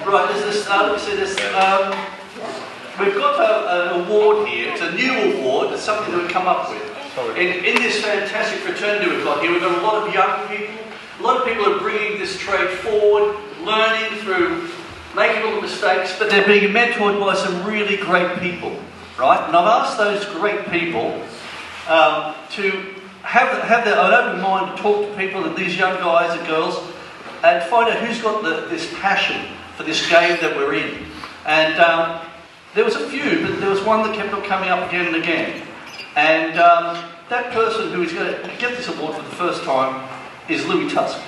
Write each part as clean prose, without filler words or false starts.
Right, there's this, we've got an award here. It's a new award. It's something that we've come up with. In this fantastic fraternity we've got here, we've got a lot of young people. A lot of people are bringing this trade forward, learning through making all the mistakes, but they're being mentored by some really great people, right? And I've asked those great people to have an open mind to talk to people, and these young guys and girls, and find out who's got this passion for this game that we're in. And there was a few, but there was one that kept on coming up again and again. And that person who is going to get this award for the first time is Louis Tusk.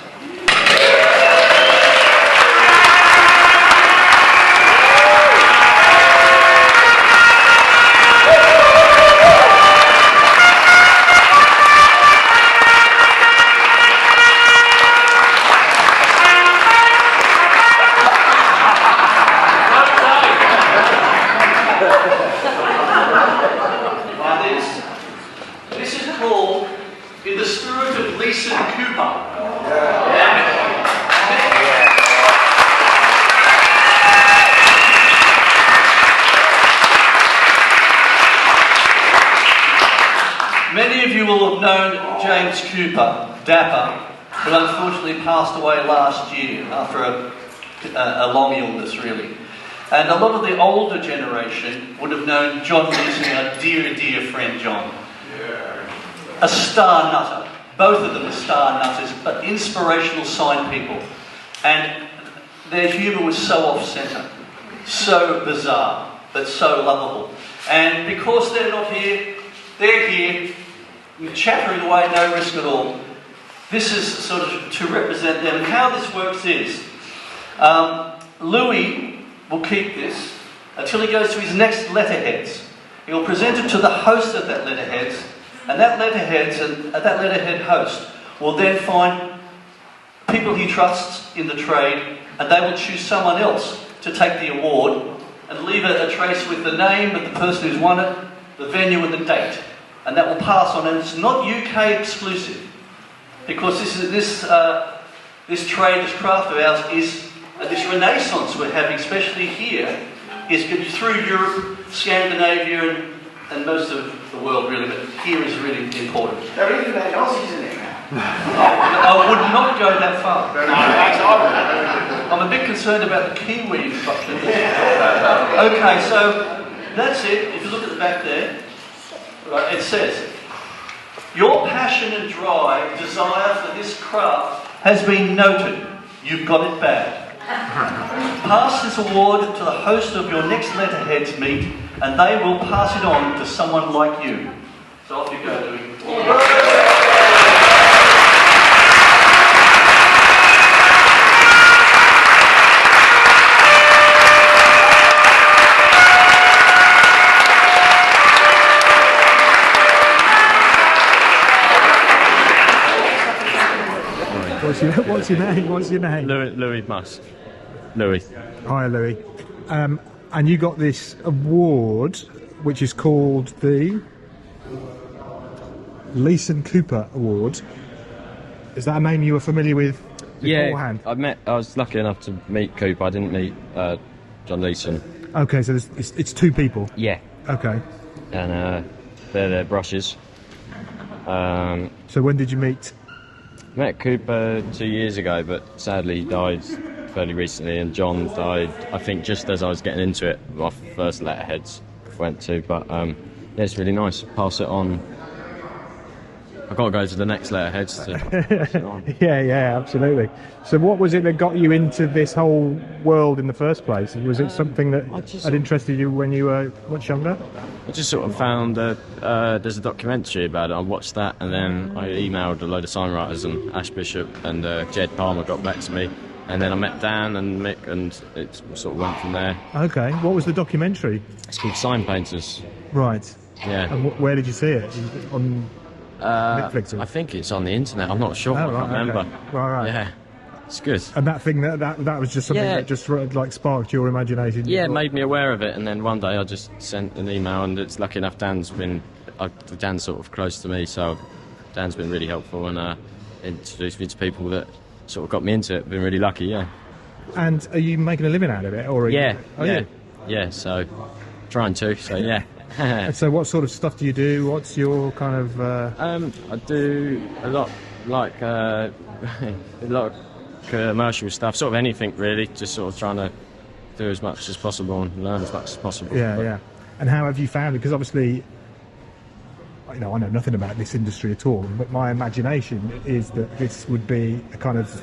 This is called In the Spirit of Leeson Cooper. Many of you will have known James Cooper, Dapper, who unfortunately passed away last year after a long illness, really. And a lot of the older generation would have known John Leeson, a dear, dear friend, John. A star nutter. Both of them are star nutters, but inspirational sign people. And their humour was so off-centre, so bizarre, but so lovable. And because they're not here, they're here, chattering away, no risk at all. This is sort of to represent them. And how this works is, Louis will keep this until he goes to his next Letterheads. He will present it to the host of that Letterheads, and that Letterhead host will then find people he trusts in the trade, and they will choose someone else to take the award and leave a trace with the name of the person who's won it, the venue and the date. And that will pass on, and it's not UK exclusive, because this trade, this craft of ours is this renaissance we're having, especially here, is through Europe, Scandinavia, and most of the world really, but here is really important. There are even Aussies in it now. I would not go that far. I'm a bit concerned about the Kiwi function. Okay, so that's it. If you look at the back there, right, it says, your passion and drive, desire for this craft has been noted. You've got it bad. Pass this award to the host of your next Letterheads meet, and they will pass it on to someone like you. So off you go, Louis. What's your name? Louis Musk. Louis. Hi, Louis. And you got this award, which is called the Leeson Cooper Award. Is that a name you were familiar with beforehand? Yeah, I was lucky enough to meet Cooper. I didn't meet John Leeson. Okay, so it's two people. Yeah. Okay. And they're their brushes. So when did you meet? Met Cooper 2 years ago, but sadly he died fairly recently, and John died, I think, just as I was getting into it. My first Letterheads went to, but yeah, it's really nice. Pass it on. I've got to go to the next Letterheads to pass it on. Yeah, absolutely. So what was it that got you into this whole world in the first place? Was it something that had interested you when you were much younger? I just sort of found that there's a documentary about it. I watched that, and then I emailed a load of Signwriters, and Ash Bishop and Jed Palmer got back to me. And then I met Dan and Mick, and it sort of went from there. Okay, what was the documentary? It's called Sign Painters. Right. Yeah. And where did you see it? On Netflix? I think it's on the internet. I'm not sure. Oh, I can't remember. Okay. Right. Yeah. It's good. And that thing that was just something that just like sparked your imagination. Yeah, it made me aware of it, and then one day I just sent an email, and it's lucky enough Dan's sort of close to me, so Dan's been really helpful and introduced me to people that sort of got me into it. Been really lucky, yeah. And are you making a living out of it, or are Yeah, you, oh, yeah, yeah. So trying to. So yeah. And so what sort of stuff do you do? What's your kind of? I do a lot, like a lot of commercial stuff, sort of anything really. Just sort of trying to do as much as possible and learn as much as possible. Yeah, yeah. And how have you found it? Because obviously, I know nothing about this industry at all, but my imagination is that this would be a kind of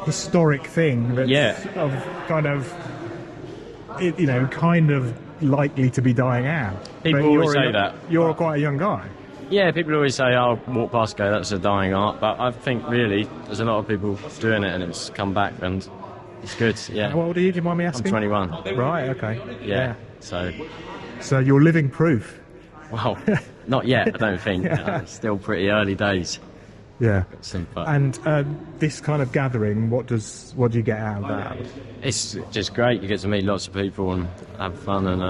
historic thing that's of kind of, you know, kind of likely to be dying out. People always say that. You're quite a young guy. Yeah, people always say, "I'll walk past, go, that's a dying art," but I think really there's a lot of people doing it, and it's come back, and it's good. Yeah. How old are you? Do you mind me asking? I'm 21. Right. Okay. Yeah. So you're living proof. Well, not yet. I don't think. It's still pretty early days. Yeah. But And this kind of gathering, what do you get out of that? it's just great. You get to meet lots of people and have fun and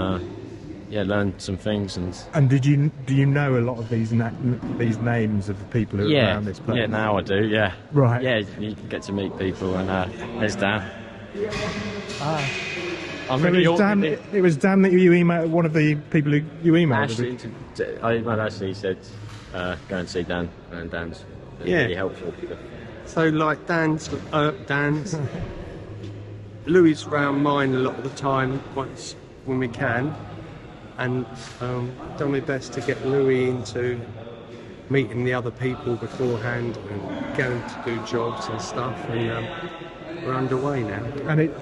learn some things. And do you know a lot of these names of the people who are around this place? Yeah, now I do. Yeah. Right. Yeah, you get to meet people, and there's Dan. I'm So really it was Dan that you emailed, one of the people who you emailed. Ashley said go and see Dan, and Dan's really helpful. So like Dan's Louis around mine a lot of the time once when we can, and done my best to get Louis into meeting the other people beforehand and going to do jobs and stuff, and we're underway now. And it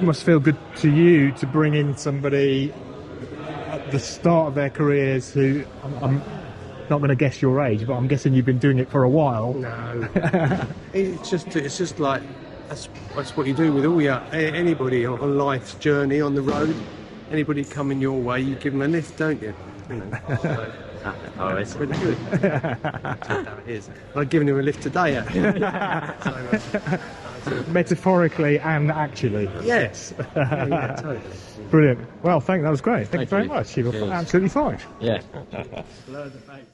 must feel good to you to bring in somebody at the start of their careers who, I'm not going to guess your age, but I'm guessing you've been doing it for a while. No, it's just like that's what you do with all anybody on life's journey on the road. Anybody coming your way, you give them a lift, don't you? So, Oh, it's pretty good. It is. Like giving him a lift today. Metaphorically and actually. Yes. Yeah, totally. Brilliant. Well, that was great. Thank you very much. You were Cheers. absolutely fine. Yeah. Loads of thanks.